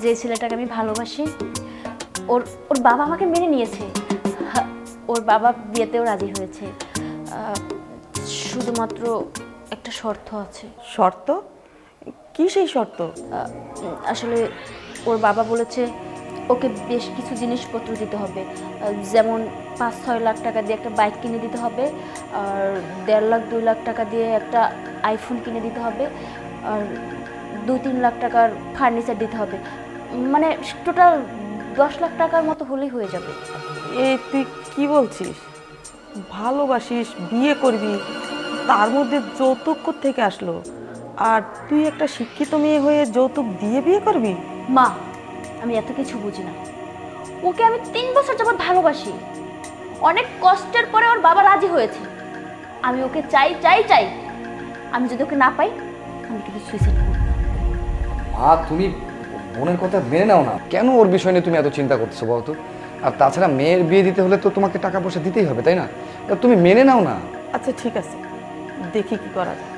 যে ছেলেটাকে আমি ভালোবাসি ওর ওর বাবা আমাকে মেনে নিয়েছে। ওর বাবা বিয়েতেও রাজি হয়েছে। শুধুমাত্র একটা শর্ত আছে। শর্ত? কি সেই শর্ত? আসলে ওর বাবা বলেছে ওকে বেশ কিছু জিনিসপত্র দিতে হবে, যেমন 5-6 লাখ টাকা দিয়ে একটা বাইক কিনে দিতে হবে, আর 1.5 লাখ 2 লাখ টাকা দিয়ে একটা আইফোন কিনে দিতে হবে, আর 2-3 লাখ টাকার ফার্নিচার দিতে হবে। মানে টোটাল 10 লাখ টাকার মতো হলেই হয়ে যাবে। এই তুই কি বলছিস? ভালোবাসিস, বিয়ে করবি, তার মধ্যে যৌতুক থেকে আসলো? আর তুই একটা শিক্ষিত মেয়ে হয়ে যৌতুক দিয়ে বিয়ে করবি? মা, আমি এত কিছু বুঝি না। ওকে আমি 3 বছর যাবত ভালোবাসি। অনেক কষ্টের পরে ওর বাবা রাজি হয়েছে। আমি ওকে চাই চাই চাই। আমি যদি ওকে না পাই আমি কিন্তু সুইসাইড করব। মা, তুমি বোনের কথা মেনে নাও না। কেন ওর বিষয় নিয়ে তুমি এত চিন্তা করতেছো বলতো? আর তাছাড়া মেয়ের বিয়ে দিতে হলে তো তোমাকে টাকা পয়সা দিতেই হবে, তাই না? তা তুমি মেনে নাও না। আচ্ছা ঠিক আছে, দেখি কি করা যায়।